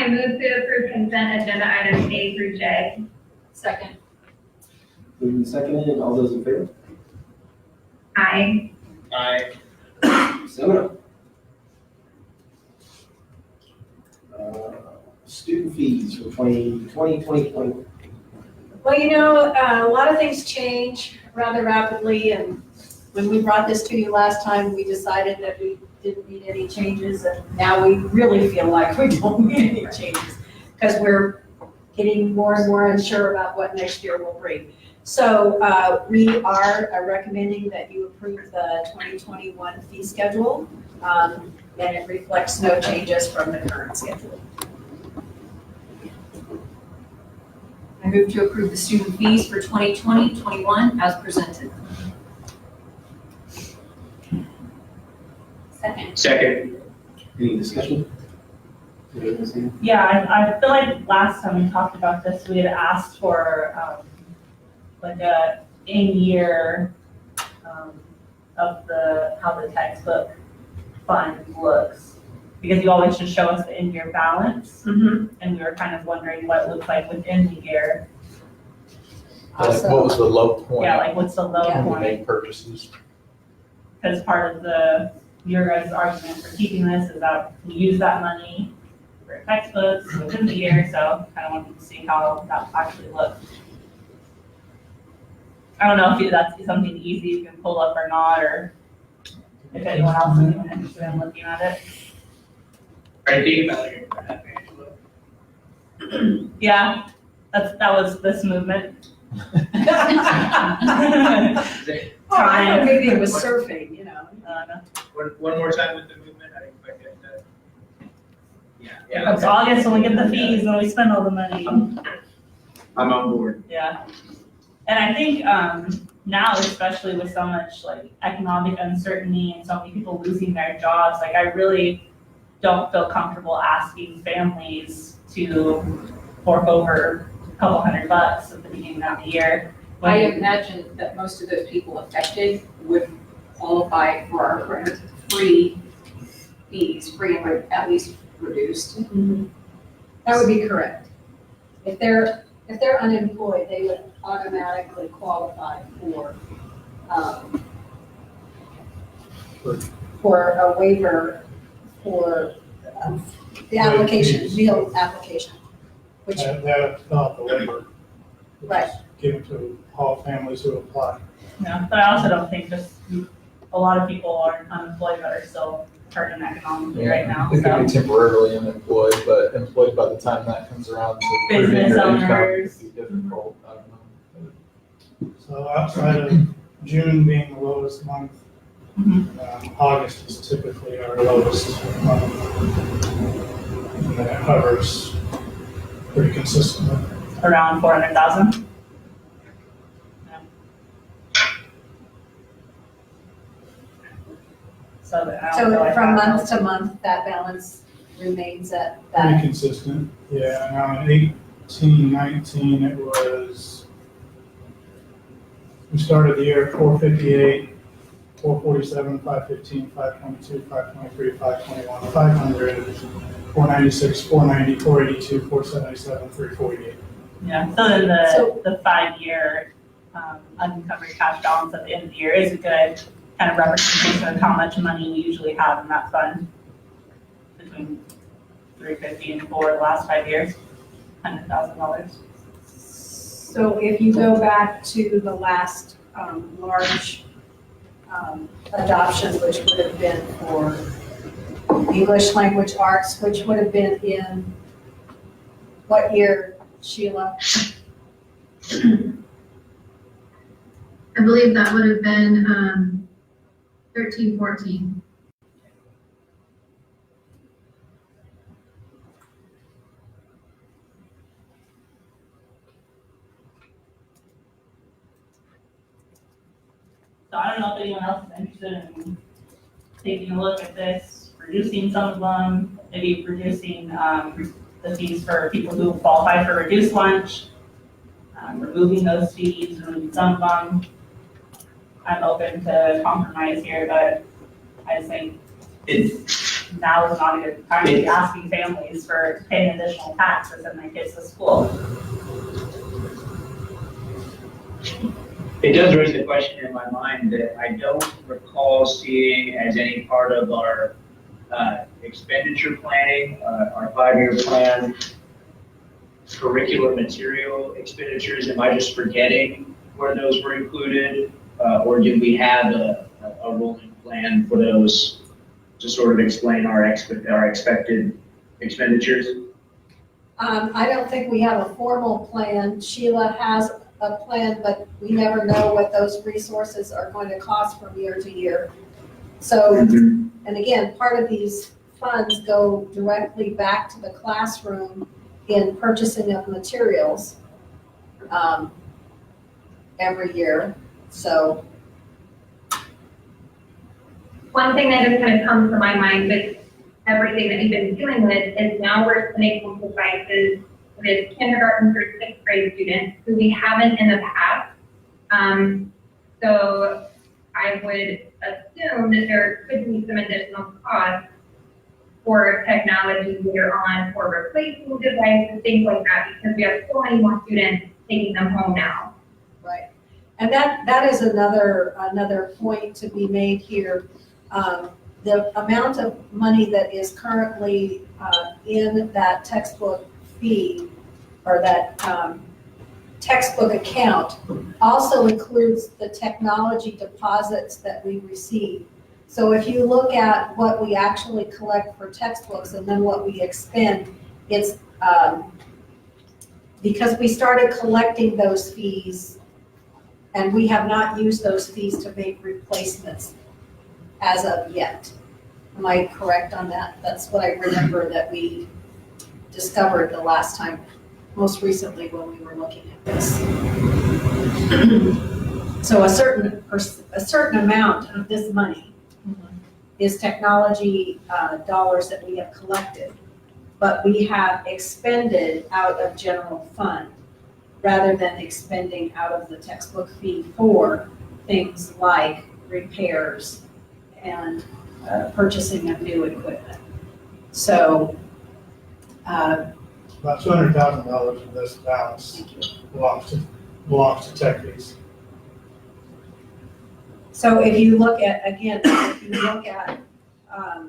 I move to approve consent agenda items A through J. Second. Moving and seconded, all those in favor? Aye. Aye. 7-0. Student fees for 2020. Well, you know, a lot of things change rather rapidly, and when we brought this to you last time, we decided that we didn't need any changes, and now we really feel like we don't need any changes, because we're getting more and more unsure about what next year will bring. So we are recommending that you approve the 2021 fee schedule, and it reflects no changes from the current schedule. I move to approve the student fees for 2020-21 as presented. Second. Any discussion? Yeah, I feel like last time we talked about this, we had asked for like a in-year of how the textbook fund looks, because you always just show us the in-year balance, and we were kind of wondering what it looks like within the year. Like what was the low point? Yeah, like what's the low Yeah. When we point? make purchases? Because part of your guys' argument for keeping this is that we use that money for textbooks within the year, so kind of wanted to see how that actually looks. I don't know if that's something easy you can pull up or not, or if anyone else is even interested in looking at it. I think about it. Yeah, that was this movement. Oh, I thought maybe it was surfing, you know. One more time with the movement, I didn't quite get that. Yeah. It's August when we get the fees and we spend all the money. I'm on board. Yeah. And I think now, especially with so much like economic uncertainty and so many people losing their jobs, like I really don't feel comfortable asking families to fork over a couple $100 at the beginning of the year. I imagine that most of those people affected would qualify for our current free fees, free and at least reduced. That would be correct. If they're unemployed, they would automatically qualify for a waiver for the application, meal application, which, That's not the waiver. right. Given to all families who apply. Yeah, but I also don't think just a lot of people are unemployed that are still hurting economically right now. They could be So temporarily unemployed, but employed by the time that comes around. So proving Business your income owners. could be difficult. I don't know. So outside of June being the lowest month, August is typically our lowest month. And then it hovers pretty consistently. around 400,000. So I don't know So if from that- month to month, that balance remains at Pretty that. consistent, yeah. Now in 18-19, it was, we started the year at 458, 447, 515, 522, 523, 521, 500, 496, 490, 482, 477, 348. Yeah, so then So- the 5-year uncovered cash balance at the end of the year is a good kind of representation of how much money we usually have in that fund. Between 350 and 4 the last 5 years, $100,000. So if you go back to the last large adoption, which would have been for English language arts, which would have been in what year, Sheila? I believe that would have been 13, 14. So I don't know if anyone else is interested in taking a look at this, reducing some of them, maybe reducing the fees for people who qualify for reduced lunch, removing those fees, removing some of them. I'm open to compromise here, but I just think It's now is not a good time to be asking families for paying additional tax to send their kids to school. It does raise a question in my mind that I don't recall seeing as any part of our expenditure planning, our 5-year plan, curricular material expenditures. Am I just forgetting where those were included? Or did we have a rolling plan for those to sort of explain our expected expenditures? I don't think we have a formal plan. Sheila has a plan, but we never know what those resources are going to cost from year to year. So, and again, part of these funds go directly back to the classroom in purchasing of materials every year. So One thing that just kind of comes to my mind with everything that we've been dealing with is now we're sending mobile devices with kindergarten through 6th grade students who we haven't in the past. So I would assume that there could be some additional costs for technology later on for replacing devices, things like that, because we have so many more students taking them home now. right. And that is another point to be made here. The amount of money that is currently in that textbook fee or that textbook account also includes the technology deposits that we receive. So if you look at what we actually collect for textbooks and then what we expend, it's because we started collecting those fees and we have not used those fees to make replacements as of yet. Am I correct on that? That's what I remember that we discovered the last time, most recently when we were looking at this. So a certain amount of this money is technology dollars that we have collected, but we have expended out of general fund rather than expending out of the textbook fee for things like repairs and purchasing of new equipment. So, About $200,000 of this balance belongs to tech fees. so if you look at, again, if you look at a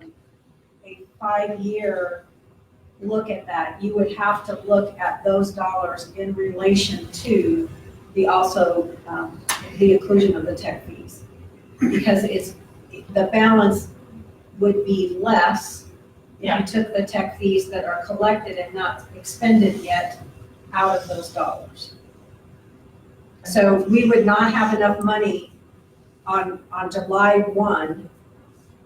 5-year look at that, you would have to look at those dollars in relation to the also the inclusion of the tech fees. Because the balance would be less if you took the tech fees that are collected and not expended yet out of those dollars. So we would not have enough money on July 1.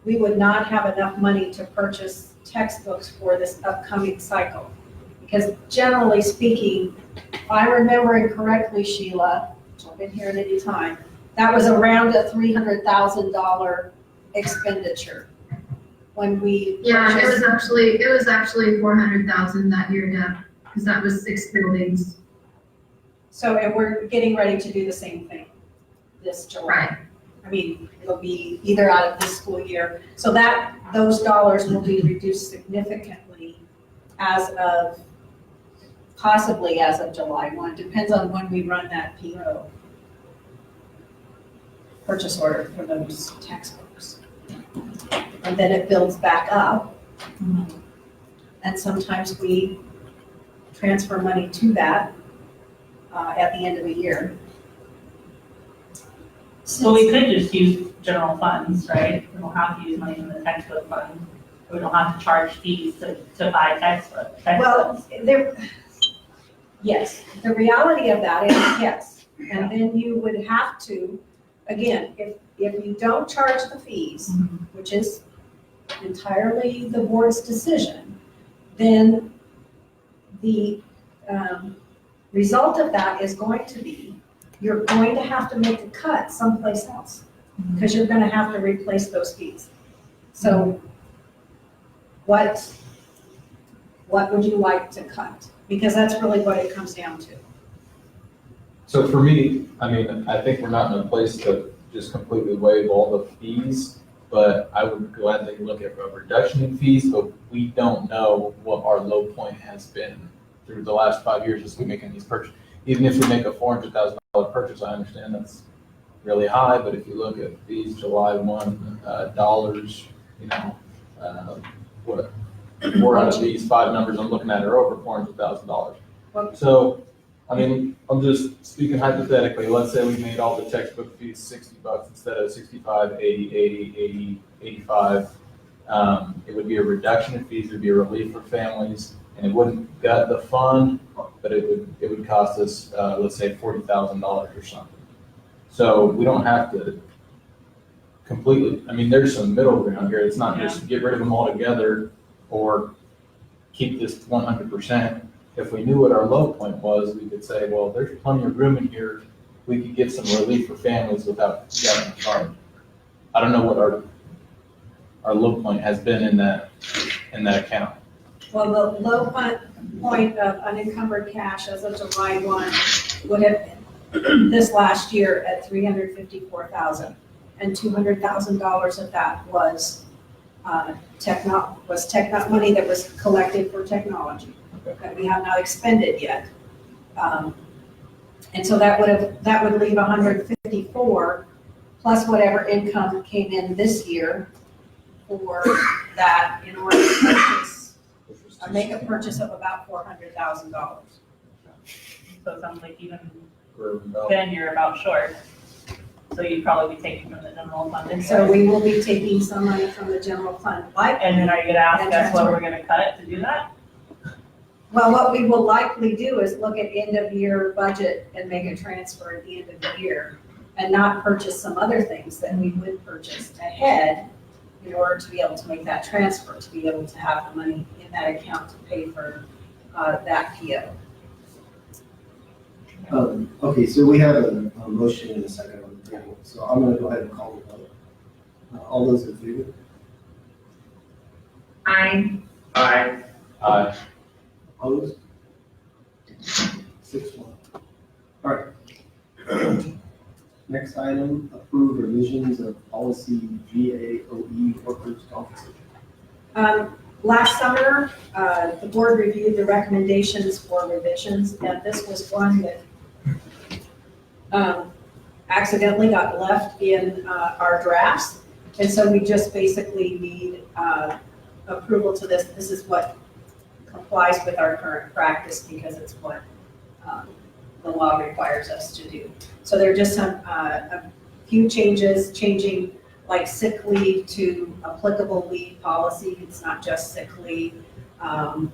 We would not have enough money to purchase textbooks for this upcoming cycle. Because generally speaking, if I'm remembering correctly, Sheila, jump in here at any time, that was around a $300,000 expenditure when we Yeah, purchased. it was actually 400,000 that year, Deb, because that was 6 buildings. So, and we're getting ready to do the same thing this July. Right. I mean, it'll be either out of this school year. So those dollars will be reduced significantly possibly as of July 1. Depends on when we run that PO, purchase order for those textbooks. And then it builds back up. And sometimes we transfer money to that at the end of the year. So we could just use general funds, right? We don't have to use money from the textbook fund. We don't have to charge fees to buy textbooks. Well, yes, the reality of that is yes. And then you would have to, again, if you don't charge the fees, which is entirely the board's decision, then the result of that is going to be you're going to have to make a cut someplace else because you're going to have to replace those fees. So what would you like to cut? Because that's really what it comes down to. So for me, I mean, I think we're not in a place to just completely waive all the fees. But I would gladly look at a reduction in fees, but we don't know what our low point has been through the last 5 years as we making these purchases. Even if we make a $400,000 purchase, I understand that's really high, but if you look at these July 1 dollars, you know, what, 4 out of these 5 numbers I'm looking at are over $400,000. So, I mean, I'm just speaking hypothetically, let's say we made all the textbook fees $60 instead of 65, 80, 80, 85. It would be a reduction in fees, it would be a relief for families, and it wouldn't gut the fund, but it would cost us, let's say $40,000 or something. So we don't have to completely, I mean, there's some middle ground here. It's not just get rid of them altogether or keep this 100%. If we knew what our low point was, we could say, well, there's plenty of room in here. We could get some relief for families without getting charged. I don't know what our low point has been in that account. Well, the low point of unencumbered cash as of July 1 would have been this last year at $354,000, and $200,000 of that was money that was collected for technology that we have not expended yet. And so that would leave 154 plus whatever income came in this year for that in order to purchase, or make a purchase of about $400,000. So it sounds like even then you're about short. So you'd probably be taking from the general fund. And so we will be taking some money from the general fund. And then are you gonna ask And us what transfer. we're gonna cut to do that? Well, what we will likely do is look at end of year budget and make a transfer at the end of the year and not purchase some other things that we would purchase ahead in order to be able to make that transfer, to be able to have the money in that account to pay for that PO. Okay, so we have a motion and a second on the table, so I'm gonna go ahead and call the vote. All those in favor? Aye. Aye. Aye. Opposed? 6-1. All right. Next item, approve revisions of policy BOE workers' compensation. Last summer, the board reviewed the recommendations for revisions, and this was one that accidentally got left in our drafts. And so we just basically need approval to this. This is what complies with our current practice because it's what the law requires us to do. So there are just some a few changes, changing like sick leave to applicable leave policy. It's not just sick leave. And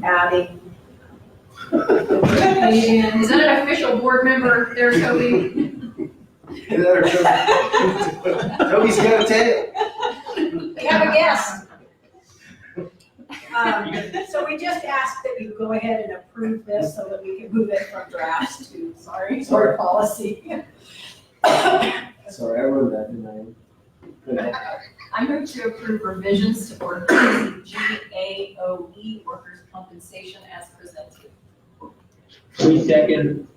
adding. Is that an official board member there, Toby? Toby's got a tail. We have a guest. So we just ask that you go ahead and approve this so that we can move it from drafts to, board policy. Sorry, I wrote that, didn't I? I move to approve revisions to board policy GAOE workers' compensation as presented. Second.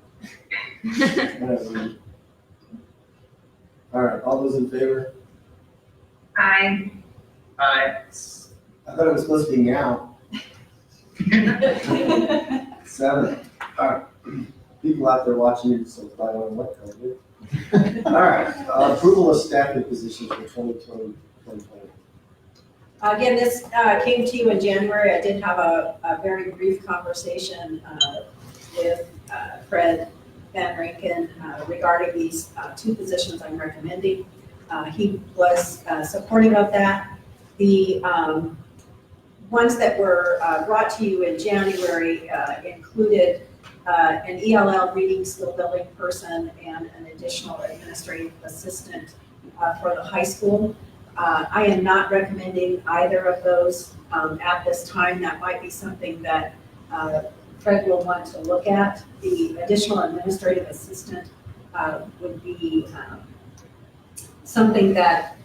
All right, all those in favor? Aye. Aye. I thought it was supposed to be now. 7. All right. People out there watching you, so I don't know what they'll do. All right, approval of staffing positions for 2020, 2020. Again, this came to you in January. I did have a very brief conversation with Fred Van Rankin regarding these 2 positions I'm recommending. He was supportive of that. The ones that were brought to you in January included an ELL reading skill building person and an additional administrative assistant for the high school. I am not recommending either of those at this time. That might be something that Fred will want to look at. The additional administrative assistant would be something that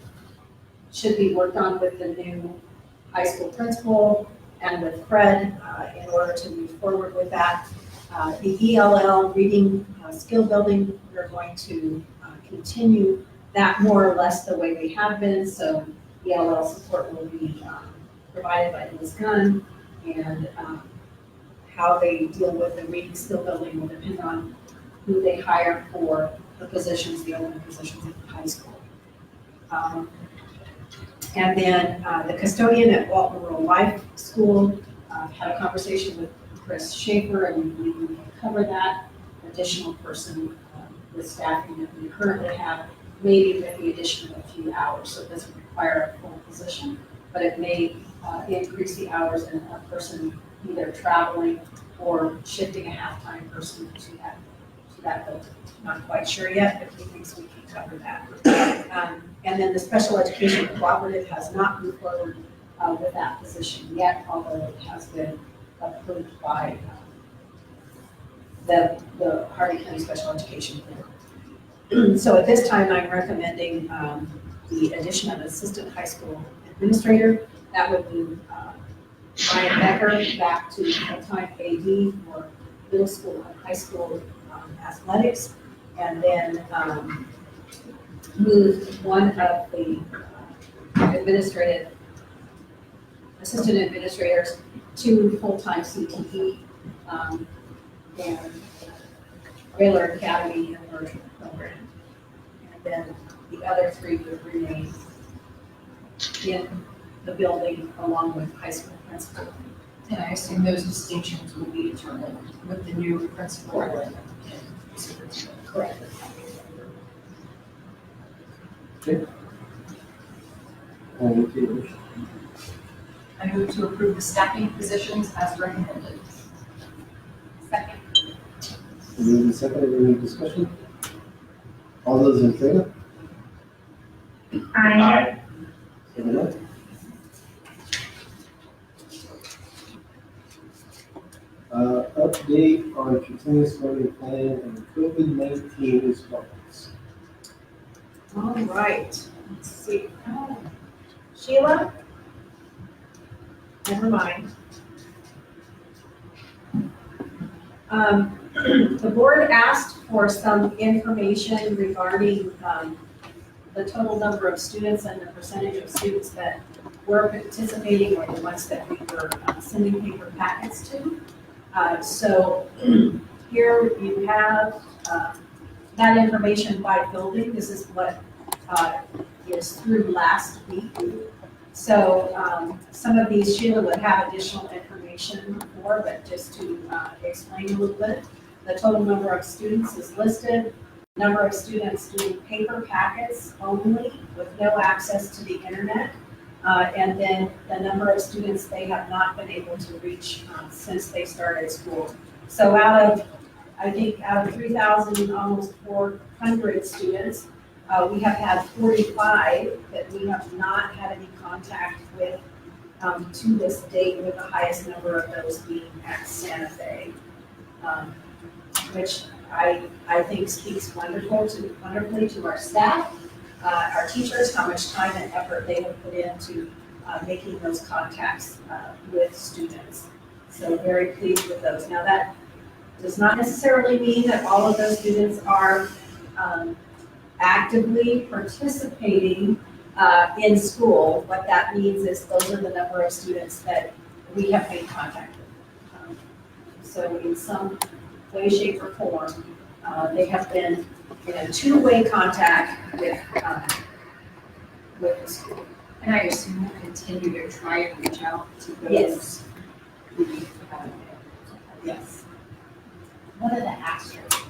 should be worked on with the new high school principal and with Fred in order to move forward with that. The ELL reading skill building, we're going to continue that more or less the way we have been, so ELL support will be provided by Ms. Gunn, and how they deal with the reading skill building will depend on who they hire for the positions, the open positions at the high school. And then the custodian at Walton Rural Life School, had a conversation with Chris Schaefer, and we covered that additional person with staffing that we currently have, maybe with the addition of a few hours, so it doesn't require a full position, but it may increase the hours and a person either traveling or shifting a half-time person to that building. Not quite sure yet, but he thinks we can cover that. And then the special education cooperative has not moved forward with that position yet, although it has been approved by the Hardin County Special Education Board. So at this time, I'm recommending the addition of an assistant high school administrator. That would move Brian Becker back to full-time AD for middle school and high school athletics, and then move one of the assistant administrators to full-time CTE and Baylor Academy and Virtual Program. And then the other three would remain in the building along with high school principal. And I assume those distinctions will be determined with the new principal. Correct. I move to approve the staffing positions as recommended. Second. Moved and seconded, any discussion? All those in favor? Aye. Anyone else? Update on continuous learning plan and COVID-19 response. All right, let's see. Sheila? Never mind. The board asked for some information regarding the total number of students and the percentage of students that were participating or the ones that we were sending paper packets to. So here you have that information by building. This is what is through last week. So some of these Sheila would have additional information for, but just to explain a little bit. The total number of students is listed. Number of students doing paper packets only with no access to the internet. And then the number of students they have not been able to reach since they started school. So out of 3,000, almost 400 students, we have had 45 that we have not had any contact with to this date, with the highest number of those being at Santa Fe, which I think speaks wonderfully to our staff, our teachers, how much time and effort they have put into making those contacts with students. So very pleased with those. Now that does not necessarily mean that all of those students are actively participating in school. What that means is those are the number of students that we have made contact with. So in some way, shape, or form, they have been in a two-way contact with the school. And I assume we'll continue to try and reach out to those. Yes. Who Yes. What are the asterisks?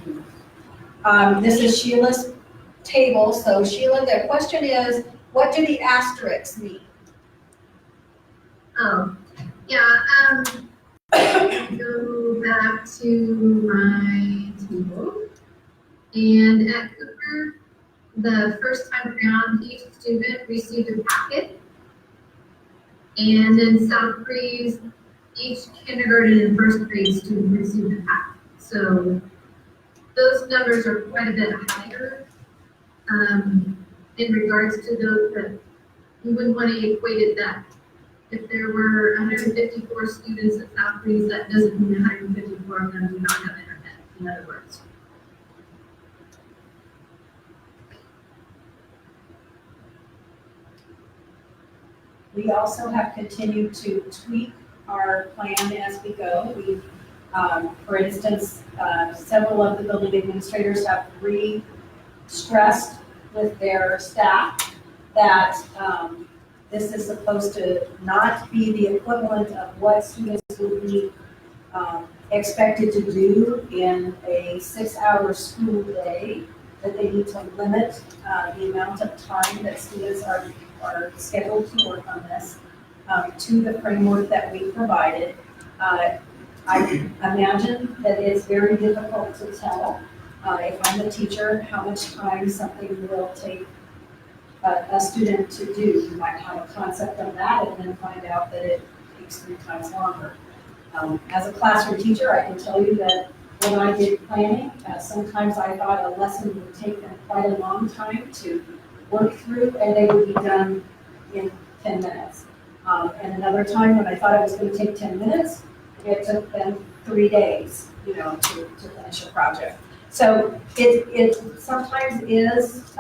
This is Sheila's table. So Sheila, the question is, what do the asterisks mean? Oh, yeah, go back to my table. And at Cooper, the first time around, each student received a packet. And in South Breeze, each kindergarten and first grade student received a packet. So those numbers are quite a bit higher in regards to those that you wouldn't want to equate it that if there were 154 students at South Breeze, that doesn't mean 154 of them do not have internet, in other words. We also have continued to tweak our plan as we go. We've, for instance, several of the building administrators have re-stressed with their staff that this is supposed to not be the equivalent of what students would be expected to do in a 6-hour school day, that they need to limit the amount of time that students are scheduled to work on this to the framework that we provided. I imagine that it's very difficult to tell if I'm a teacher how much time something will take a student to do. You might have a concept of that and then find out that it takes 3 times longer. As a classroom teacher, I can tell you that when I did planning, sometimes I thought a lesson would take them quite a long time to work through, and they would be done in 10 minutes. And another time when I thought it was going to take 10 minutes, it took them 3 days, to finish a project. So it sometimes is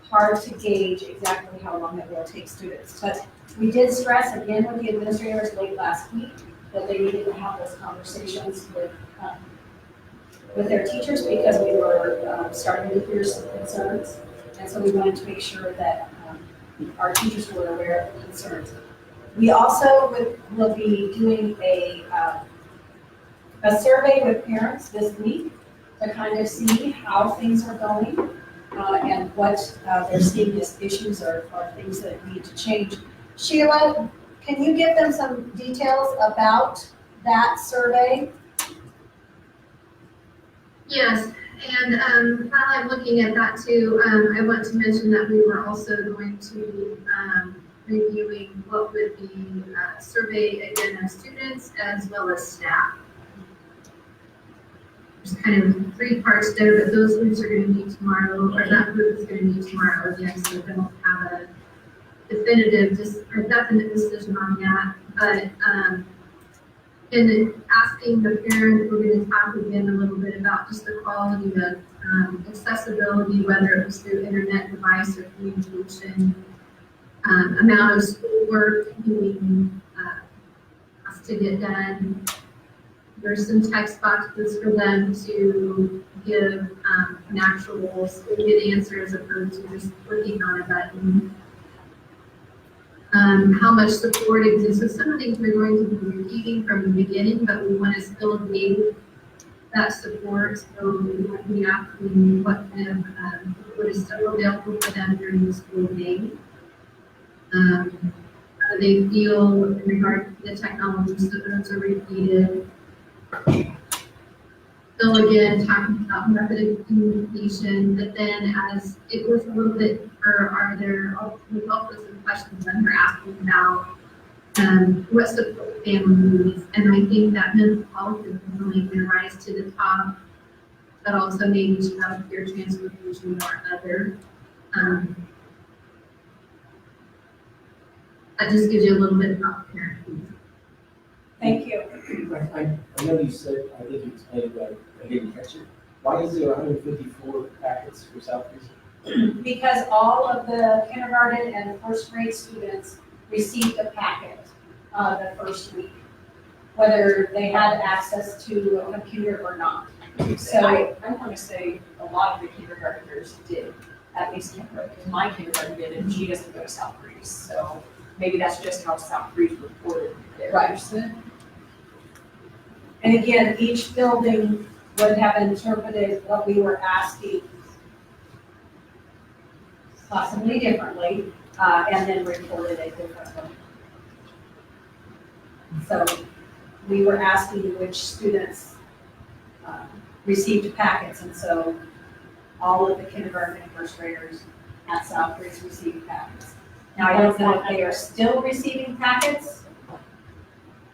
hard to gauge exactly how long it will take students. But we did stress again with the administrators late last week that they needed to have those conversations with their teachers because we were starting to hear some concerns. And so we wanted to make sure that our teachers were aware of the concerns. We also will be doing a survey with parents this week to kind of see how things are going and what they're seeing as issues or things that need to change. Sheila, can you give them some details about that survey? Yes, and while I'm looking at that too, I want to mention that we were also going to be reviewing what would be a survey again of students as well as staff. There's kind of 3 parts there, but those groups are going to meet tomorrow, or that group is going to meet tomorrow again, so we don't have a definitive, or definite decision on that. But in asking the parents, we're going to talk again a little bit about just the quality of accessibility, whether it was through internet device or communication, amount of schoolwork being has to get done. There's some text boxes for them to give an actual stated answer as opposed to just clicking on a button. How much support exists. So some things we're going to be repeating from the beginning, but we want to still gauge that support. So we ask them what kind of support is still available for them during the school day. How do they feel in regard to the technology, so those are repeated. Still again, talking about method of communication, but then as it was a little bit, we've also some questions that they're asking about what support family needs. And I think that mental health is really going to rise to the top, but also maybe child care, transportation, or other. That just gives you a little bit about parenting. Thank you. I know you said, I think you explained it, but I didn't catch it. Why is there 154 packets for Southbridge? Because all of the kindergarten and first grade students received a packet the first week, whether they had access to a computer or not. So I want to say a lot of the kindergartners did, at least kindergarten, because my kindergarten did, and she doesn't go to Southbridge, so maybe that's just how Southbridge reported theirs. Right. And again, each building would have interpreted what we were asking possibly differently, and then reported it differently. So we were asking which students received packets, and so all of the kindergarten and first graders at Southbridge received packets. Now, I don't know if they are still receiving packets,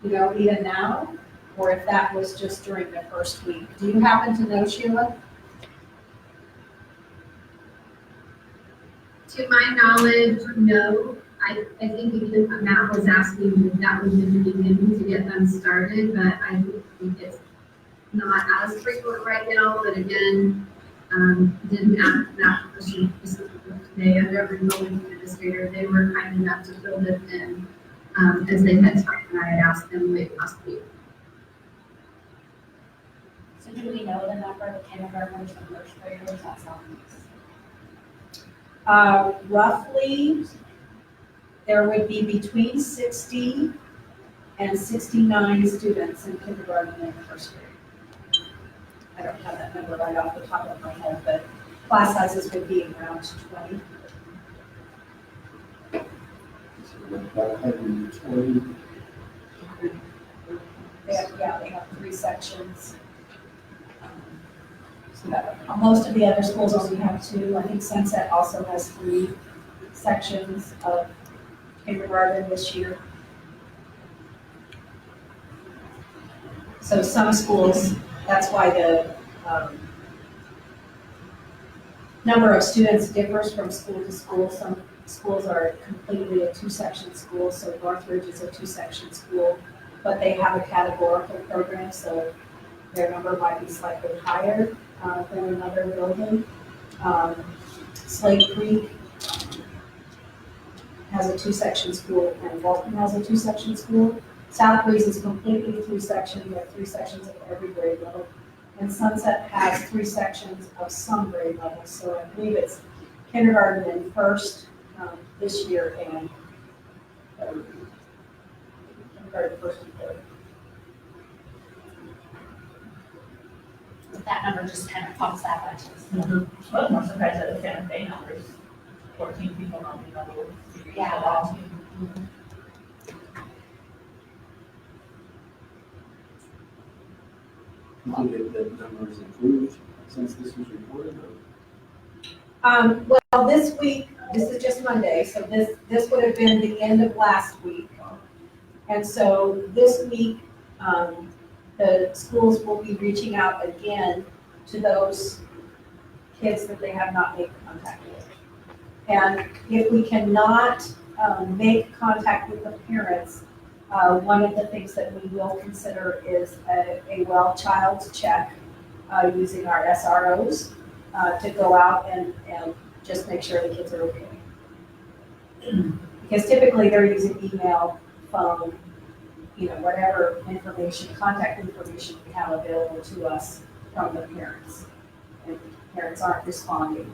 even now, or if that was just during the first week. Do you happen to know, Sheila? To my knowledge, no. I think even Matt was asking if that was in the beginning to get them started, but I think it's not as frequent right now. But again, didn't ask that question specifically. today under the building administrator. They were kind enough to fill this in as they had time, and I had asked them late last week. So do we know the number of kindergartners and first graders? That sounds. Roughly, there would be between 60 and 69 students in kindergarten and first grade. I don't have that number right off the top of my head, but class sizes would be around 20. So about 120. They have 3 sections. So that, most of the other schools only have 2. I think Sunset also has 3 sections of kindergarten this year. So some schools, that's why the number of students differs from school to school. Some schools are completely a 2-section school, so Northridge is a 2-section school, but they have a categorical program, so their number might be slightly higher than another building. Slate Creek has a 2-section school, and Walton has a 2-section school. South Breeze is completely 3-section, we have 3 sections of every grade level. And Sunset has 3 sections of some grade levels, so I believe it's kindergarten and first this year, and kindergarten first and third. That number just kind of pumps that much. I was more surprised at the Santa Fe numbers, 14 people on the level. Yeah. Do you think that number has improved since this was reported? Or? Well, this week, this is just Monday, so this would have been the end of last week. And so this week, the schools will be reaching out again to those kids that they have not made contact with. And if we cannot make contact with the parents, one of the things that we will consider is a well child's check using our SROs to go out and just make sure the kids are okay. Because typically they're using email, phone, whatever information, contact information we have available to us from the parents. And parents aren't responding.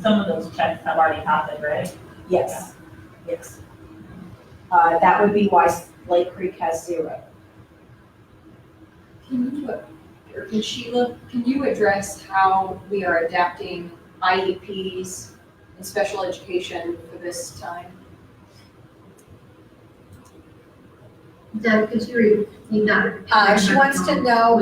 Some of those checks have already happened, right? Yes, yes. That would be why Lake Creek has 0. Sheila, can you address how we are adapting IEPs and special education for this time? Deb, could you repeat that? She wants to know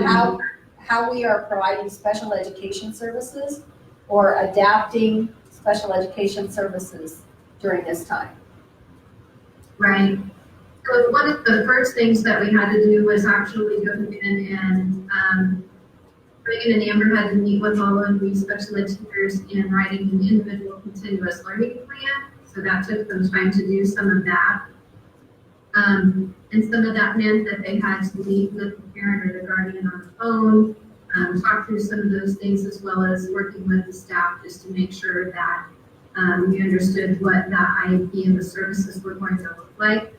how we are providing special education services or adapting special education services during this time. Right. So one of the first things that we had to do was actually go in and Reagan and Amber had to meet with all of the special ed teachers in writing an individual continuous learning plan. So that took them time to do some of that. And some of that meant that they had to meet with the parent or the guardian on the phone, talk through some of those things, as well as working with the staff just to make sure that we understood what that IEP and the services were going to look like.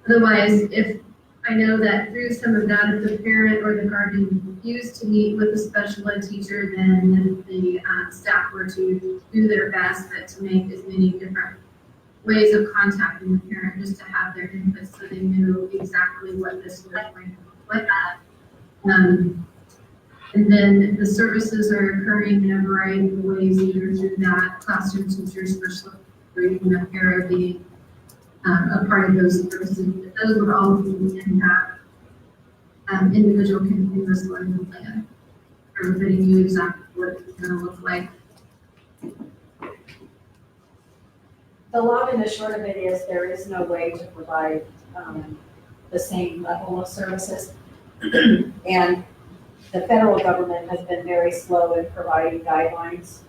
Otherwise, if I know that through some of that, if the parent or the guardian refused to meet with the special ed teacher, then the staff were to do their best, but to make as many different ways of contacting the parent just to have their input so they knew exactly what this was going to look like. And then the services are occurring in a variety of ways, either through that classroom teacher, special reading, and para being a part of those services. But those would all be in that individual continuous learning plan. Everybody knew exactly what it's going to look like. The long and the short of it is there is no way to provide the same level of services. And the federal government has been very slow in providing guidelines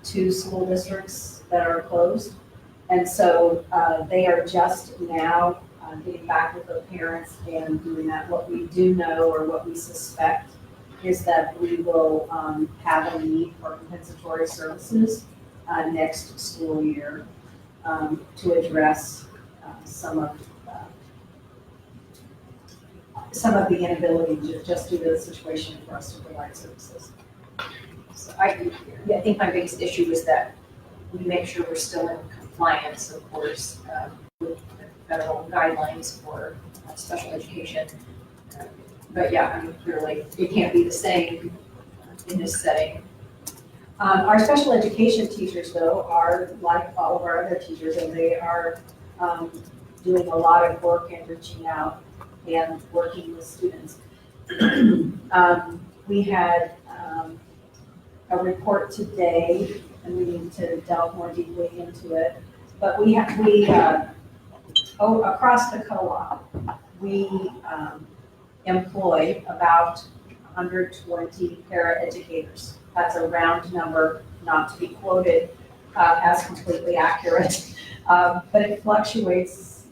to school districts that are closed. And so they are just now getting back with the parents and doing that. What we do know or what we suspect is that we will have a need for compensatory services next school year to address some of the inability just due to the situation for us to provide services. So I think my biggest issue is that we make sure we're still in compliance, of course, with the federal guidelines for special education. But yeah, I mean, clearly, it can't be the same in this setting. Our special education teachers, though, are like all of our other teachers, and they are doing a lot of work and reaching out and working with students. We had a report today, and we need to delve more deeply into it. But across the co-op, we employ about 120 paraeducators. That's a round number, not to be quoted as completely accurate, but it fluctuates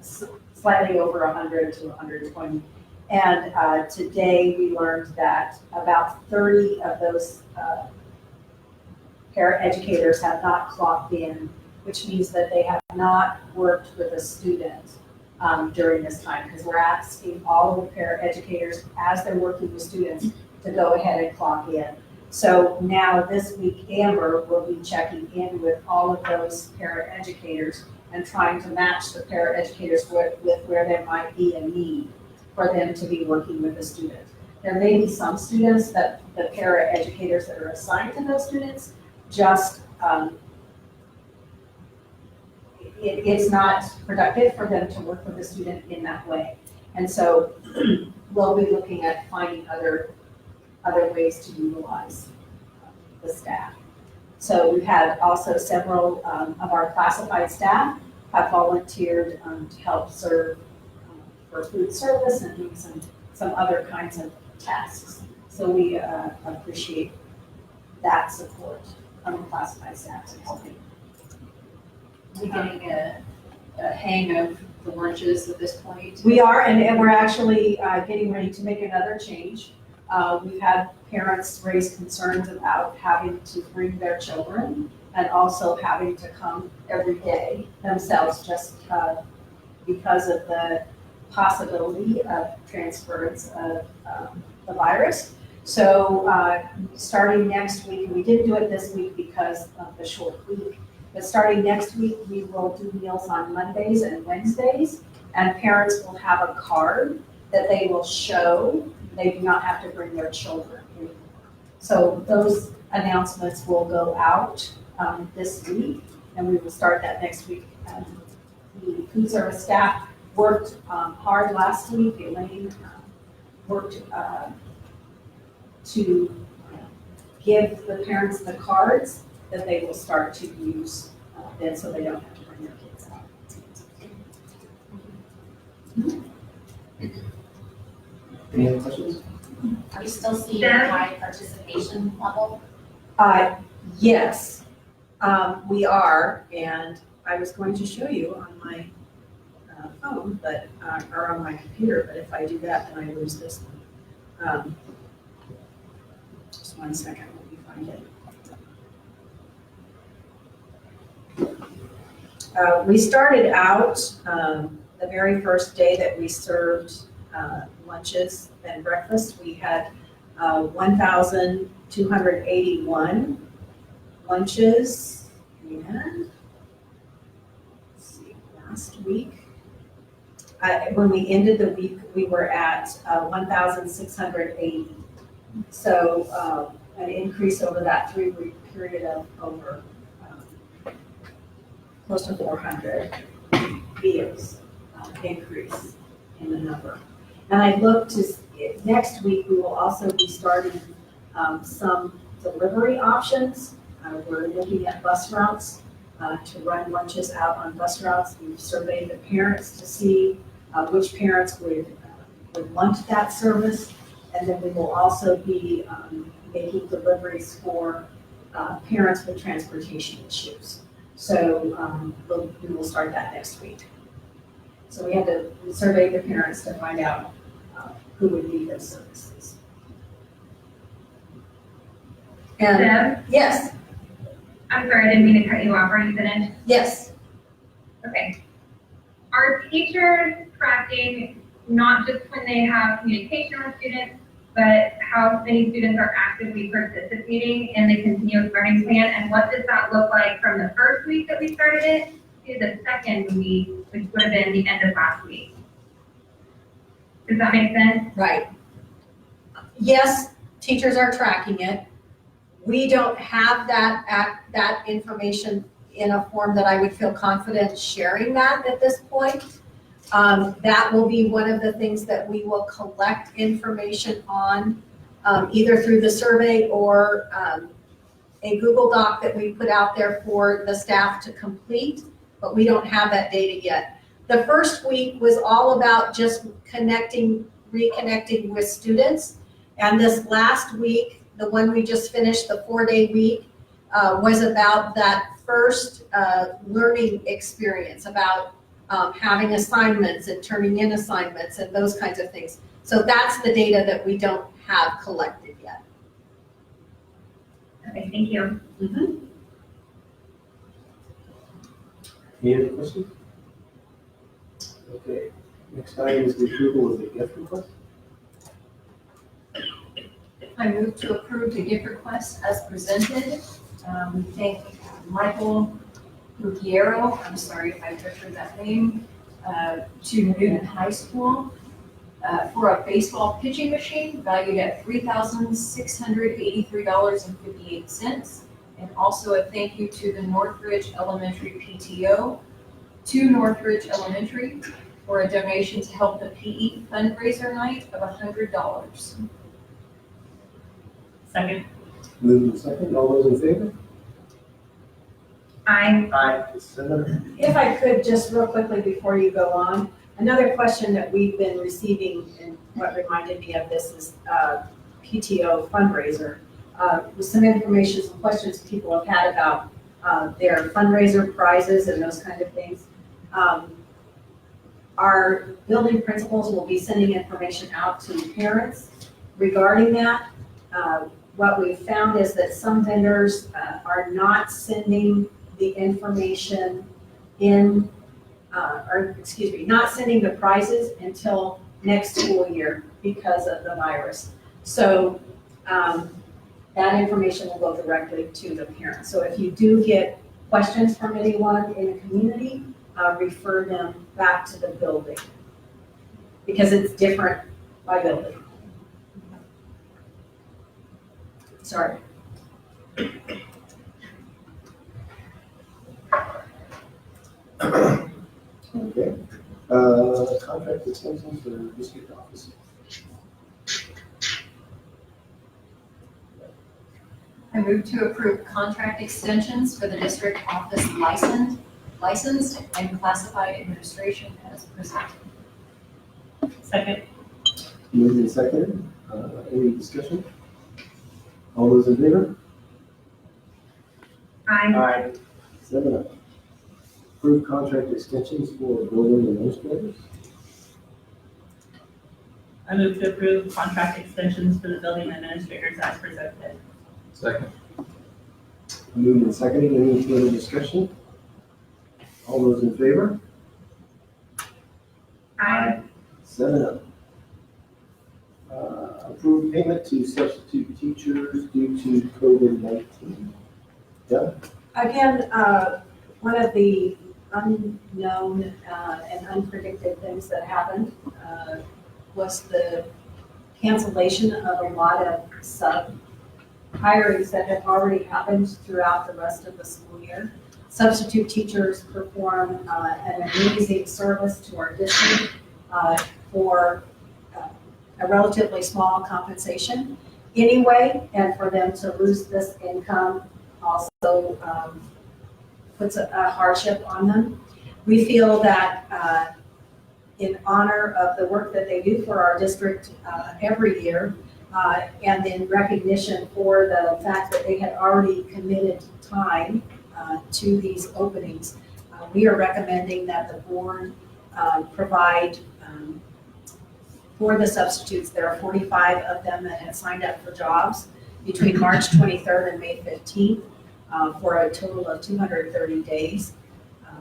slightly over 100 to 120. And today we learned that about 30 of those paraeducators have not clocked in, which means that they have not worked with a student during this time, because we're asking all of the paraeducators, as they're working with students, to go ahead and clock in. So now this week, Amber will be checking in with all of those paraeducators and trying to match the paraeducators with where there might be a need for them to be working with a student. There may be some students that the paraeducators that are assigned to those students just it's not productive for them to work with a student in that way. And so we'll be looking at finding other ways to utilize the staff. So we've had also several of our classified staff have volunteered to help serve for food service and doing some other kinds of tasks. So we appreciate that support from the classified staff to helping. We're getting a hang of the lunches at this point. We are, and we're actually getting ready to make another change. We've had parents raise concerns about having to bring their children and also having to come every day themselves just because of the possibility of transference of the virus. So starting next week, we didn't do it this week because of the short week, but starting next week, we will do meals on Mondays and Wednesdays, and parents will have a card that they will show. They do not have to bring their children anymore. So those announcements will go out this week, and we will start that next week. The food service staff worked hard last week. Elaine worked to give the parents the cards that they will start to use then, so they don't have to bring their kids out. Any other questions? Are we still seeing a high participation level? Yes, we are, and I was going to show you on my phone, but or on my computer, but if I do that, then I lose this one. Just 1 second, let me find it. We started out the very first day that we served lunches and breakfast. We had 1,281 lunches, and let's see, last week, when we ended the week, we were at 1,680. So an increase over that 3-week period of over close to 400 meals increase in the number. And I look to, next week, we will also be starting some delivery options. We're looking at bus routes to run lunches out on bus routes. We've surveyed the parents to see which parents would want that service. And then we will also be making deliveries for parents with transportation issues. So we will start that next week. So we had to survey the parents to find out who would need those services. And, Deb, yes, I'm sorry, I didn't mean to cut you off. Are you finished? yes, Okay. Are teachers tracking not just when they have communication with students, but how many students are actively participating in the continuous learning plan? And what does that look like from the first week that we started it to the second week, which would have been the end of last week? Does that make sense? right. Yes, teachers are tracking it. We don't have that information in a form that I would feel confident sharing that at this point. That will be one of the things that we will collect information on, either through the survey or a Google Doc that we put out there for the staff to complete, but we don't have that data yet. The first week was all about just reconnecting with students. And this last week, the one we just finished, the 4-day week, was about that first learning experience, about having assignments and turning in assignments and those kinds of things. So that's the data that we don't have collected yet. Okay, thank you. Any other questions? Okay, next item is the approval of the gift request. I move to approve the gift request as presented. We thank Michael Ruggiero, I'm sorry if I butchered that name, to Newton High School for a baseball pitching machine valued at $3,683.58. And also a thank you to the Northridge Elementary PTO, to Northridge Elementary, for a donation to help the PE fundraiser night of $100. Second. Moved and second, all those in favor? Aye. Seven. If I could, just real quickly before you go on, another question that we've been receiving, and what reminded me of this is PTO fundraiser. With some information, some questions people have had about their fundraiser prizes and those kind of things. Our building principals will be sending information out to parents regarding that. What we've found is that some vendors are not sending the information in, not sending the prizes until next school year because of the virus. So that information will go directly to the parents. So if you do get questions from anyone in the community, refer them back to the building because it's different by building. Sorry. Okay, contract extensions for district office. I move to approve contract extensions for the district office licensed and classified administration as presented. Second. Moved and seconded, any discussion? All those in favor? Aye. 7-0. Approved contract extensions for building administrators. I move to approve contract extensions for the building administrators as presented. Second. Moved and seconded, any further discussion? All those in favor? Aye. 7-0. Approved payment to substitute teachers due to COVID-19. Deb? Again, one of the unknown and unpredicted things that happened was the cancellation of a lot of sub-hirings that had already happened throughout the rest of the school year. Substitute teachers perform an amazing service to our district for a relatively small compensation anyway, and for them to lose this income also puts a hardship on them. We feel that in honor of the work that they do for our district every year, and in recognition for the fact that they had already committed time to these openings, we are recommending that the board provide for the substitutes. There are 45 of them that have signed up for jobs, between March 23rd and May 15th for a total of 230 days.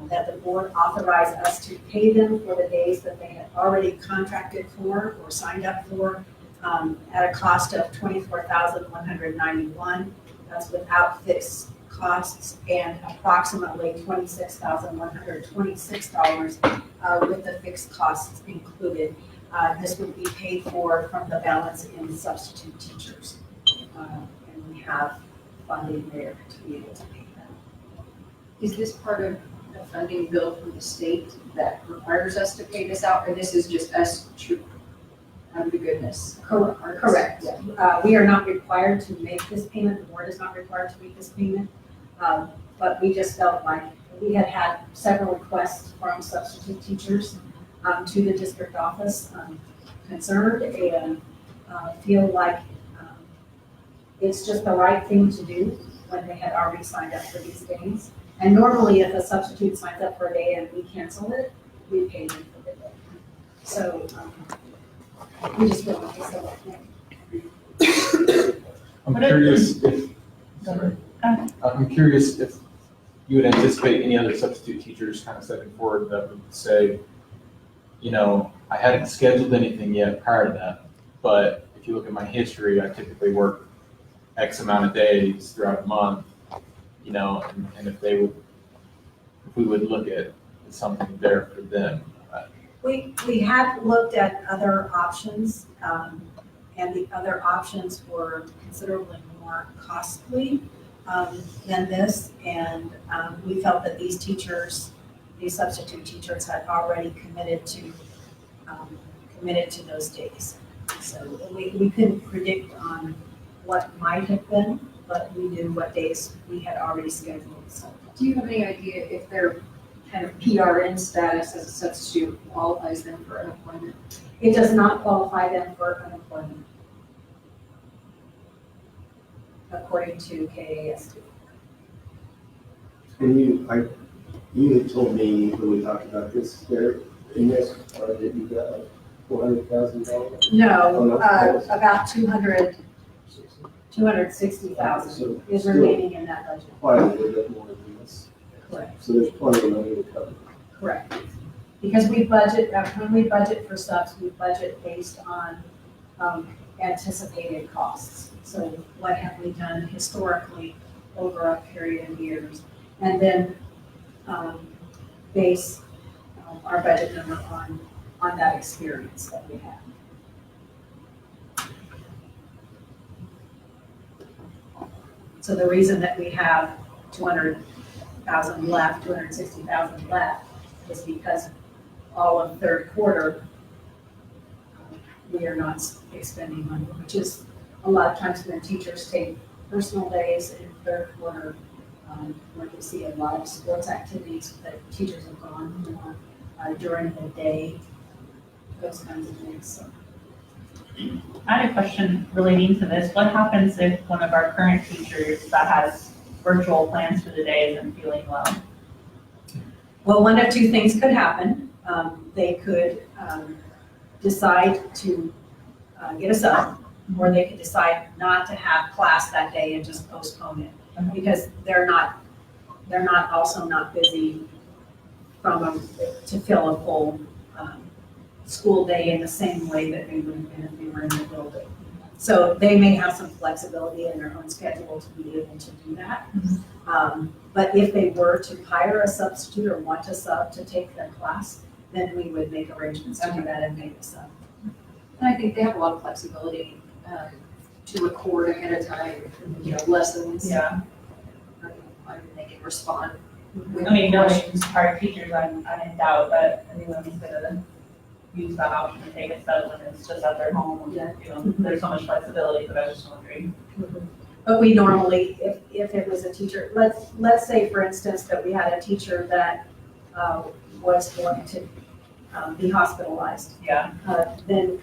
That the board authorized us to pay them for the days that they had already contracted for or signed up for at a cost of $24,191. That's without fixed costs, and approximately $26,126 with the fixed costs included. This would be paid for from the balance in substitute teachers. And we have funding there to be able to pay them. Is this part of a funding bill from the state that requires us to pay this out, or this is just us out of the goodness? Correct. We are not required to make this payment. The board is not required to make this payment. But we just felt like we had had several requests from substitute teachers to the district office concerned and feel like it's just the right thing to do when they had already signed up for these days. And normally if a substitute signs up for a day and we cancel it, we pay them for the day. So we just feel like it's the right thing. I'm curious if, sorry. I'm curious if you would anticipate any other substitute teachers kind of stepping forward that would say, you know, I hadn't scheduled anything yet prior to that, but if you look at my history, I typically work X amount of days throughout a month, you know, and if we would look at something there for them. We had looked at other options, and the other options were considerably more costly than this, and we felt that these substitute teachers had already committed to those days. So we couldn't predict on what might have been, but we knew what days we had already scheduled. So, Do you have any idea if their kind of PRN status as a substitute qualifies them for unemployment? it does not qualify them for unemployment, according to KASD. And you had told me when we talked about this, there, in this budget, you got like $400,000? No, about 260,000 So is still remaining in that budget. quite a little bit more than this. Correct. So there's plenty of money to cover. Correct. Because we budget, when we budget for subs, we budget based on anticipated costs. So what have we done historically over a period of years? And then base our budget number on that experience that we have. So the reason that we have 200,000 left, 260,000 left, is because all of third quarter, we are not expending money, which is a lot of times when teachers take personal days in third quarter, where we see a lot of sports activities that teachers have gone during the day, those kinds of things. So. I had a question relating to this. What happens if one of our current teachers that has virtual plans for the day isn't feeling well? Well, one of two things could happen. They could decide to get a sub, or they could decide not to have class that day and just postpone it, because they're not also not busy to fill a full school day in the same way that they would have been if they were in the building. So they may have some flexibility in their own schedule to be able to do that. But if they were to hire a substitute or want a sub to take their class, then we would make arrangements to do that and make a sub. And I think they have a lot of flexibility to record ahead of time, lessons. Yeah. They can respond. I mean, knowing our teachers, I'm in doubt that anyone's gonna use that option to take a sub when it's just at their home. Yeah. There's so much flexibility, but I was just wondering. But we normally, if it was a teacher, let's say for instance that we had a teacher that was going to be hospitalized. Yeah. Then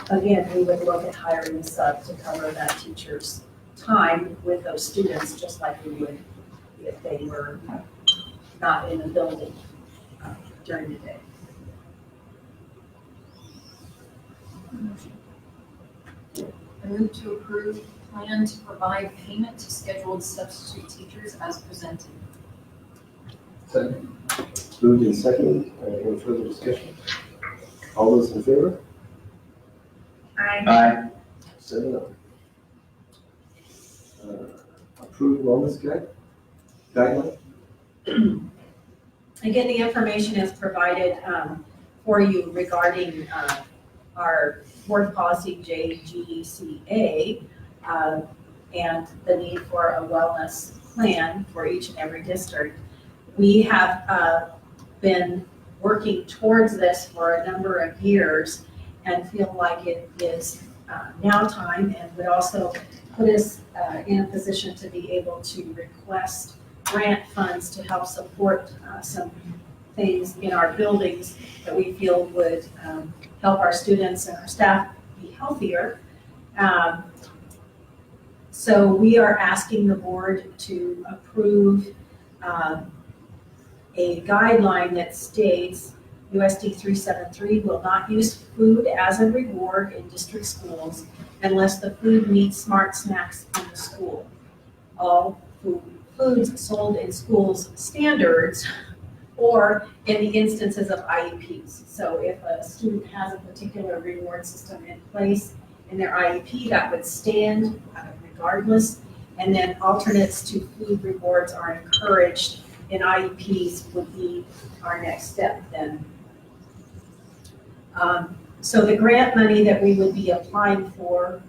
again, we would look at hiring a sub to cover that teacher's time with those students, just like we would if they were not in the building during the day. I move to approve plan to provide payment to scheduled substitute teachers as presented. Second. Moved and seconded. Any further discussion? All those in favor? Aye. 7-0. Approved wellness guideline? Again, the information is provided for you regarding our board policy JGCA and the need for a wellness plan for each and every district. We have been working towards this for a number of years and feel like it is now time, and would also put us in a position to be able to request grant funds to help support some things in our buildings that we feel would help our students and our staff be healthier. So we are asking the board to approve a guideline that states USD 373 will not use food as a reward in district schools unless the food meets smart snacks in the school. All foods sold in schools standards or in the instances of IEPs. So if a student has a particular reward system in place in their IEP, that would stand regardless. And then alternates to food rewards are encouraged in IEPs would be our next step then. So the grant money that we would be applying for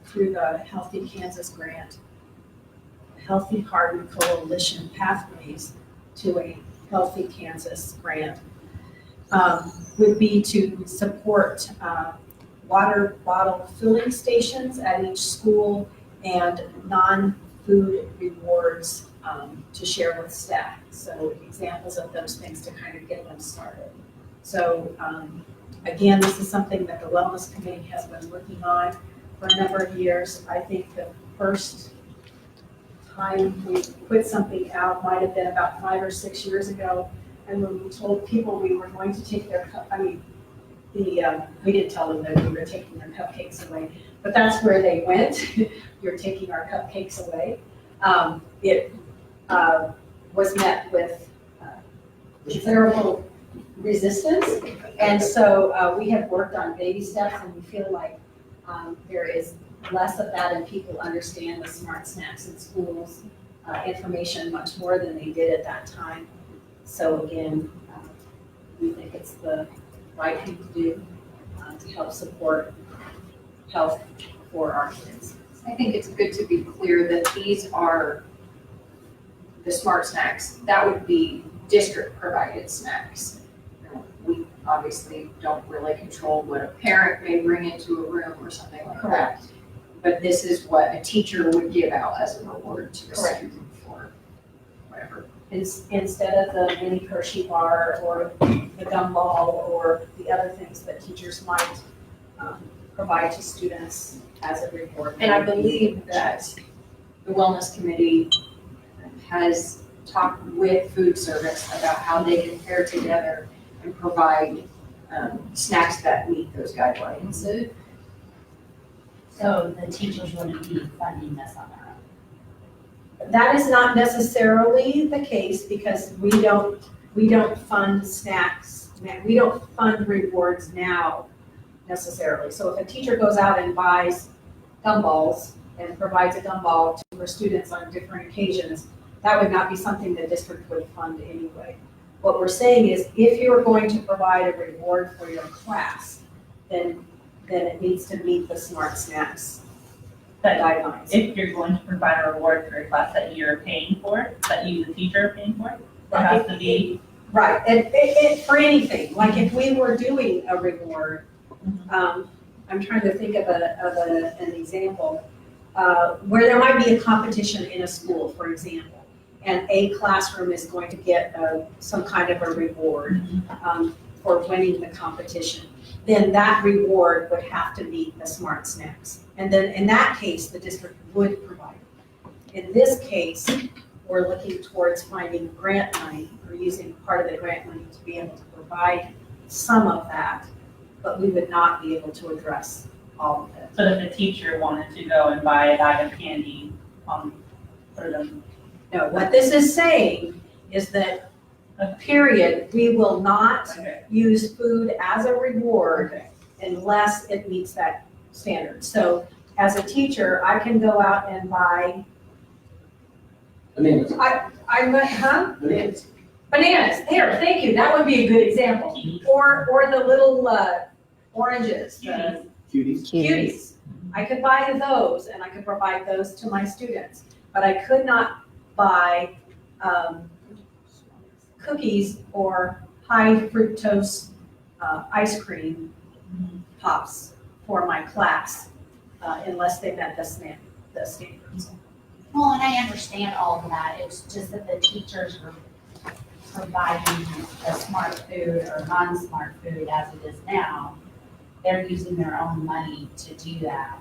through the Healthy Kansas grant, Healthy Harden Coalition Pathways to a Healthy Kansas grant, would be to support water bottle filling stations at each school and non-food rewards to share with staff. So examples of those things to kind of get them started. So again, this is something that the Wellness Committee has been working on for a number of years. I think the first time we put something out might have been about 5 or 6 years ago. And when we told people we were going to take their, we didn't tell them that we were taking their cupcakes away, but that's where they went. You're taking our cupcakes away. It was met with considerable resistance. And so we have worked on baby steps, and we feel like there is less of that, and people understand the smart snacks in schools information much more than they did at that time. So again, we think it's the right thing to do to help support health for our kids. I think it's good to be clear that these are the smart snacks. That would be district provided snacks. We obviously don't really control what a parent may bring into a room or something like that. But this is what a teacher would give out as a reward to the student for whatever. Instead of the mini Hershey bar or the gumball or the other things that teachers might provide to students as a reward. And I believe that the Wellness Committee has talked with food service about how they can pair together and provide snacks that meet those guidelines. So the teachers wouldn't be funding this on their own? That is not necessarily the case because we don't fund snacks. We don't fund rewards now necessarily. So if a teacher goes out and buys gumballs and provides a gumball for students on different occasions, that would not be something the district would fund anyway. What we're saying is if you're going to provide a reward for your class, then it needs to meet the smart snacks guidelines. If you're going to provide a reward for a class that you're paying for, that you, the teacher, are paying for, that has to be. Right, and for anything, like if we were doing a reward, I'm trying to think of an example, where there might be a competition in a school, for example, and a classroom is going to get some kind of a reward for winning the competition, then that reward would have to meet the smart snacks. And then in that case, the district would provide it. In this case, we're looking towards finding grant money or using part of the grant money to be able to provide some of that, but we would not be able to address all of it. So if a teacher wanted to go and buy a bag of candy, for them. No, what this is saying is that, period, we will not Okay. use food as a reward unless it meets that standard. So as a teacher, I can go out and buy, Bananas. I went, huh? Bananas, here, thank you, that would be a good example. Or the little oranges, the Cuties. cuties. I could buy those and I could provide those to my students, but I could not buy cookies or high fructose ice cream pops for my class unless they met the standards. Well, and I understand all of that, it's just that the teachers are providing a smart food or non-smart food as it is now. They're using their own money to do that.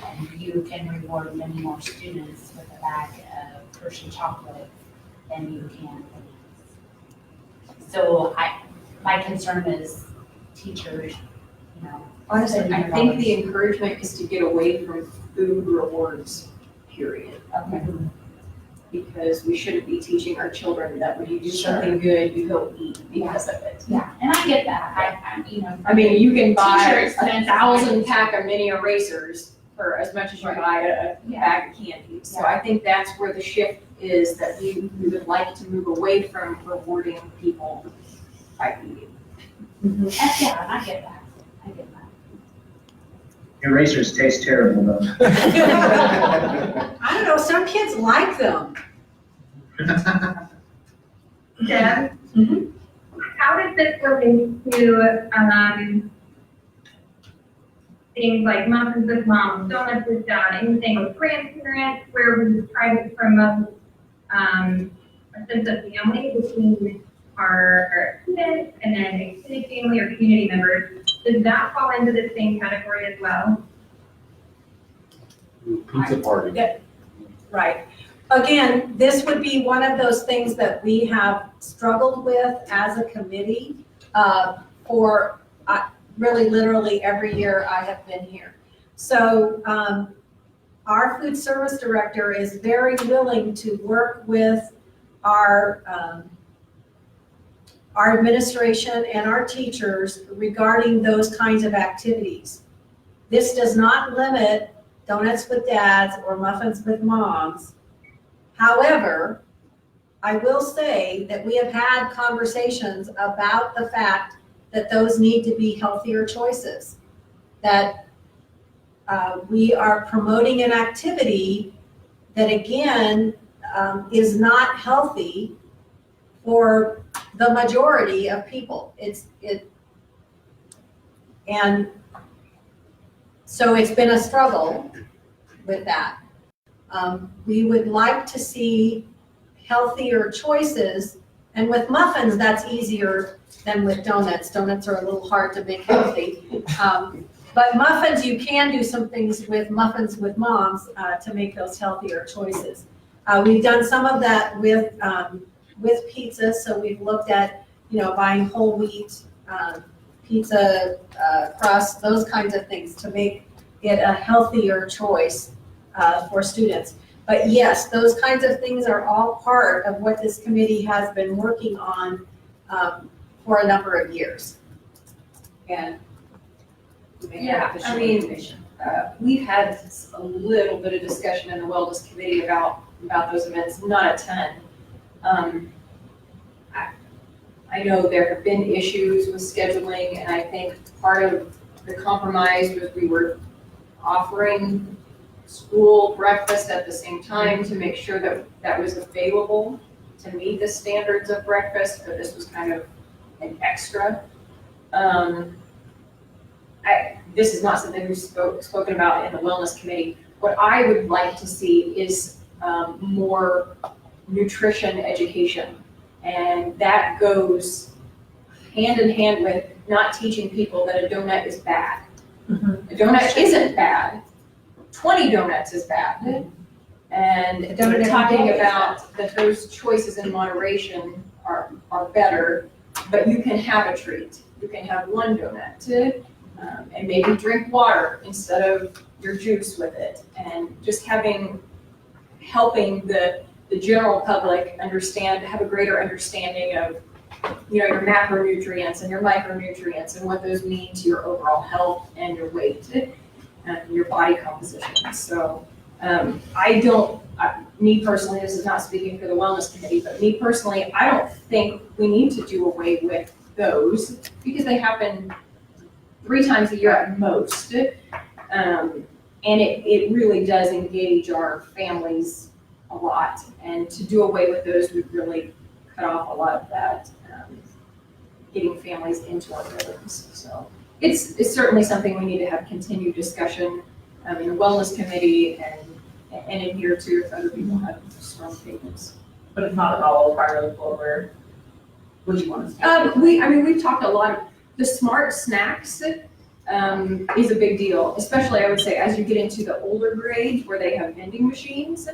And you can reward many more students with a bag of Hershey chocolate than you can bananas. So my concern is teachers, you know. Honestly, spending I their think dollars. the encouragement is to get away from food rewards, period. Okay. Because we shouldn't be teaching our children that when you do Sure. something good, you go eat because of it. Yeah, and I get that, I you know. I mean, you can buy Teacher 1,000 expenses. pack of mini erasers for as much as you Right. buy a Yeah. bag of candy. So I think that's where the shift is, that we would like to move away from rewarding people by eating. And yeah, and I get that, I get that. Erasers taste terrible though. I don't know, some kids like them. Deb? Mhm. How does this work into, things like muffins with mom, donuts with dad, anything with grandparents, where we try to promote, a sense of family between our students and then extended family or community members? Does that fall into the same category as well? Pizza party. Right. Again, this would be one of those things that we have struggled with as a committee for really literally every year I have been here. So our food service director is very willing to work with our administration and our teachers regarding those kinds of activities. This does not limit donuts with dads or muffins with moms. However, I will say that we have had conversations about the fact that those need to be healthier choices. That we are promoting an activity that again is not healthy for the majority of people. And so it's been a struggle with that. We would like to see healthier choices, and with muffins, that's easier than with donuts. Donuts are a little hard to make healthy. But muffins, you can do some things with muffins with moms to make those healthier choices. We've done some of that with pizza, so we've looked at, buying whole wheat pizza crust, those kinds of things to make it a healthier choice for students. But yes, those kinds of things are all part of what this committee has been working on for a number of years. And Yeah, I mean, we've had a little bit of discussion in the wellness committee about those events, not a ton. I know there have been issues with scheduling, and I think part of the compromise was we were offering school breakfast at the same time to make sure that that was available to meet the standards of breakfast, but this was kind of an extra. This is not something we've spoken about in the wellness committee. What I would like to see is more nutrition education. And that goes hand in hand with not teaching people that a donut is bad. Mm-hmm. A donut isn't bad. 20 donuts is bad. And they're talking about that those choices in moderation are better, but you can have a treat. You can have one donut. And maybe drink water instead of your juice with it. And just helping the general public have a greater understanding of, your macronutrients and your micronutrients and what those mean to your overall health and your weight and your body composition. So me personally, this is not speaking for the wellness committee, but me personally, I don't think we need to do away with those because they happen 3 times a year at most. And it really does engage our families a lot. And to do away with those would really cut off a lot of that, getting families into our rhythms. So it's certainly something we need to have continued discussion in the wellness committee and adhere to if other people have strong opinions. But it's not at all part of what would you want to see? We've talked a lot of the smart snacks is a big deal, especially I would say as you get into the older grades where they have vending machines,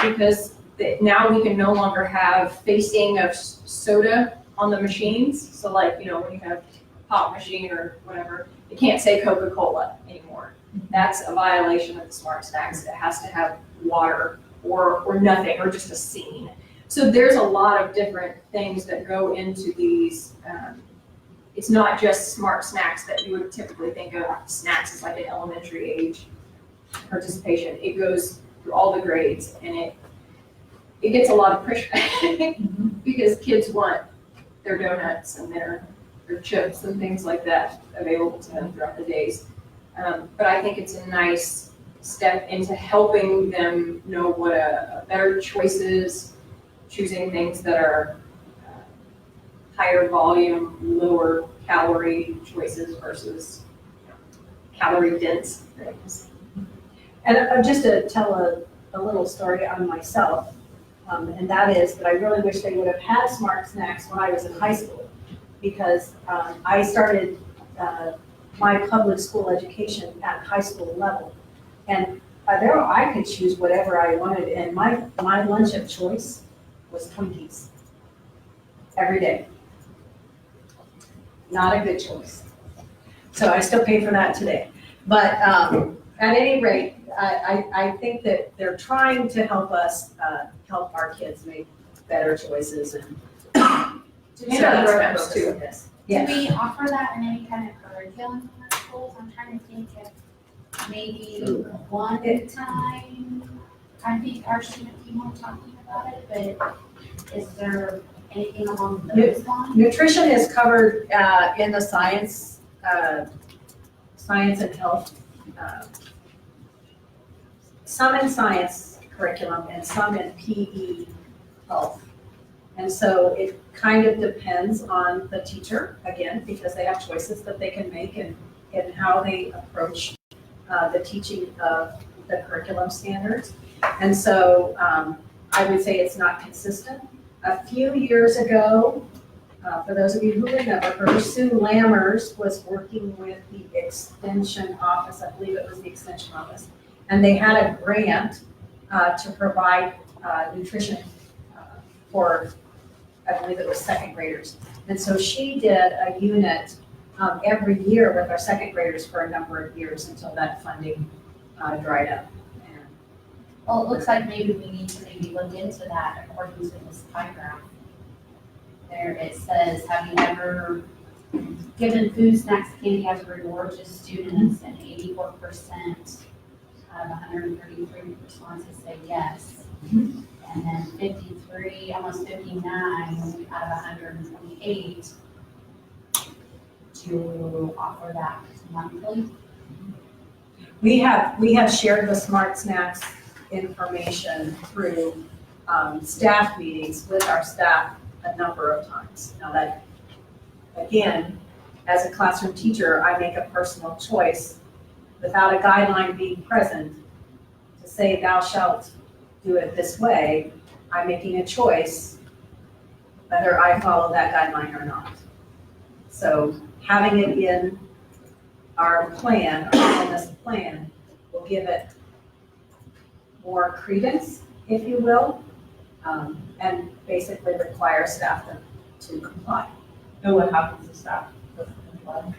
because now we can no longer have facing of soda on the machines. So like, when you have a pop machine or whatever, it can't say Coca-Cola anymore. That's a violation of the smart snacks. It has to have water or nothing, or just a scene. So there's a lot of different things that go into these. It's not just smart snacks that you would typically think of snacks as like an elementary age participation. It goes through all the grades, and it gets a lot of pushback because kids want their donuts and their chips and things like that available to them throughout the days. But I think it's a nice step into helping them know what a better choice is, choosing things that are higher volume, lower calorie choices versus calorie dense things. And just to tell a little story on myself, and that is that I really wish they would have had smart snacks when I was in high school, because I started my public school education at high school level. And there I could choose whatever I wanted, and my lunch of choice was Twinkies every day. Not a good choice. So I still pay for that today. But at any rate, I think that they're trying to help us, help our kids make better choices and And our grown-ups too. Do Yes. we offer that in any kind of curriculum in our schools? I'm trying to think if maybe one time, I think our student team was talking about it, but is there anything along those lines? Nutrition is covered in the science and health, some in science curriculum and some in PE health. And so it kind of depends on the teacher, again, because they have choices that they can make and how they approach the teaching of the curriculum standards. And so I would say it's not consistent. A few years ago, for those of you who remember, Sue Lammers was working with the Extension Office, I believe it was the Extension Office, and they had a grant to provide nutrition for, I believe it was second graders. And so she did a unit every year with our second graders for a number of years until that funding dried up. Well, it looks like maybe we need to look into that according to this pie graph. There it says, have you ever given food, snacks, candy as a reward to students? And 84% out of 133 responses say yes. And then 53, almost 59 out of 128 to offer that monthly. We have shared the Smart Snacks information through staff meetings with our staff a number of times. Now that, again, as a classroom teacher, I make a personal choice without a guideline being present to say thou shalt do it this way. I'm making a choice whether I follow that guideline or not. So having it in our plan, our wellness plan, will give it more credence, if you will, and basically require staff to comply. And what happens to staff? Doesn't comply?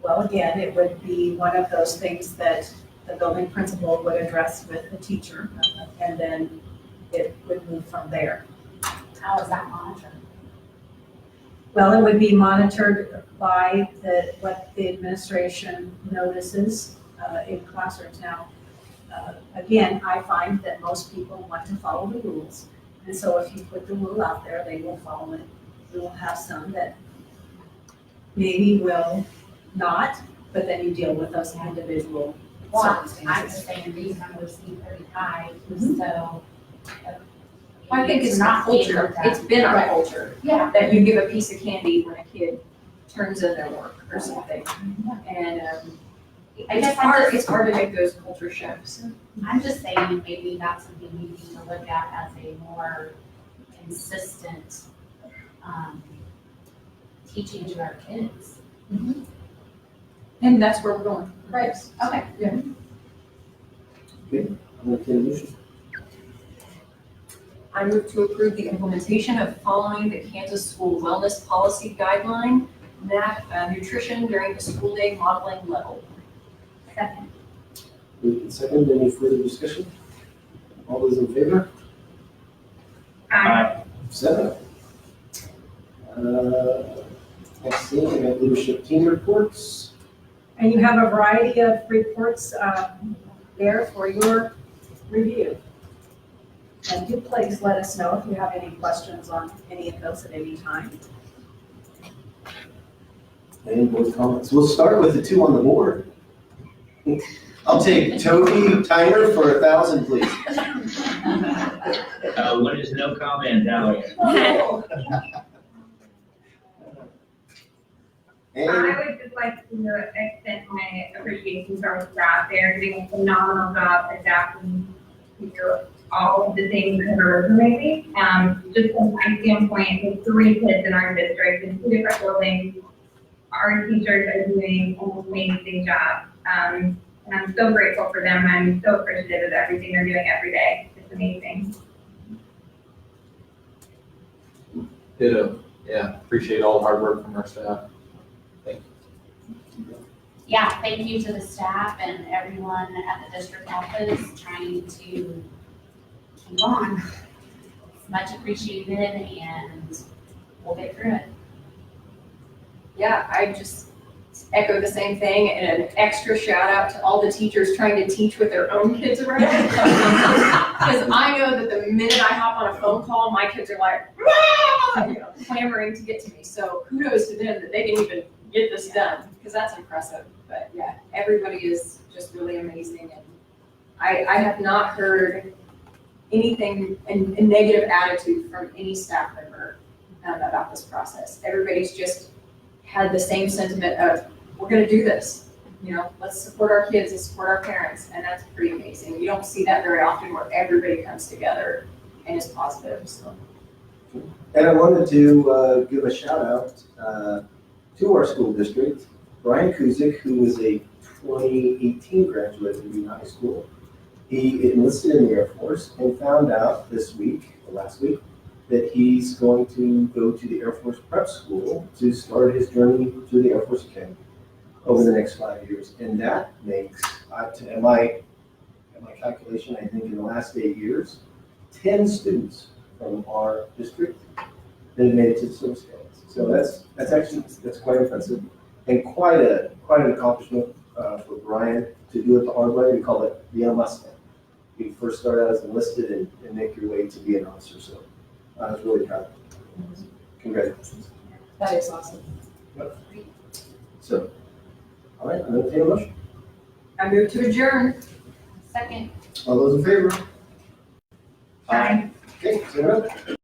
Well, again, it would be one of those things that the building principal would address with the teacher, and then it would move from there. How is that monitored? Well, it would be monitored by what the administration notices in classrooms. Now, again, I find that most people want to follow the rules. And so if you put the rule out there, they will follow it. We will have some that maybe will not, but then you deal with those individual Well, I'm circumstances. just saying these numbers seem pretty high, Mhm. so. I think it's not not being culture, looked at. it's been our Right. culture, Yeah. that you give a piece of candy when a kid turns in their work or something. And, I guess I'm just- it's hard to make those culture shifts. I'm just saying maybe that's something we need to look at as a more consistent, teaching to our kids. And that's where we're going. Right. Okay. I'll entertain a motion. I move to approve the implementation of following the Kansas School Wellness Policy Guideline, nutrition during the school day modeling level. Second. Moved and seconded. Any further discussion? All those in favor? Aye. 7. Next thing, we have leadership team reports. And you have a variety of reports there for your review. And do please let us know if you have any questions on any of those at any time. Any board comments? We'll start with the 2 on the board. I'll take Toby Tyner for 1,000, please. What is no comment, Alex? And I would just like to extend my appreciation to our staff. They're doing a phenomenal job adapting to all of the things that are lately. Just from my standpoint, with 3 kids in our district in 2 different buildings, our teachers are doing an amazing job. And I'm so grateful for them. I'm so appreciative of everything they're doing every day. It's amazing. Ditto. Yeah, appreciate all the hard work from our staff. Yeah, thank you to the staff and everyone at the district office trying to keep on. It's much appreciated and we'll get through it. Yeah, I just echo the same thing, and an extra shout out to all the teachers trying to teach with their own kids around. Because I know that the minute I hop on a phone call, my kids are like, clamoring to get to me. So kudos to them that they can even get this done, because that's impressive. But yeah, everybody is just really amazing, and I have not heard anything, a negative attitude from any staff member about this process. Everybody's just had the same sentiment of, we're gonna do this, let's support our kids and support our parents, and that's pretty amazing. You don't see that very often where everybody comes together and is positive, so. And I wanted to give a shout out to our school district, Brian Kuzik, who was a 2018 graduate of Union High School. He enlisted in the Air Force and found out last week, that he's going to go to the Air Force Prep School to start his journey through the Air Force Academy over the next 5 years. And that makes, at my calculation, I think in the last 8 years, 10 students from our district that have made it to the service academy. So that's quite impressive and quite an accomplishment for Brian to do it the hard way. We call it the Mustang. You first start out as enlisted and make your way to be an officer. So I was really proud. Congratulations. That is awesome. So, all right, I'm going to take a motion. I move to adjourn. Second. All those in favor? Aye. Okay, so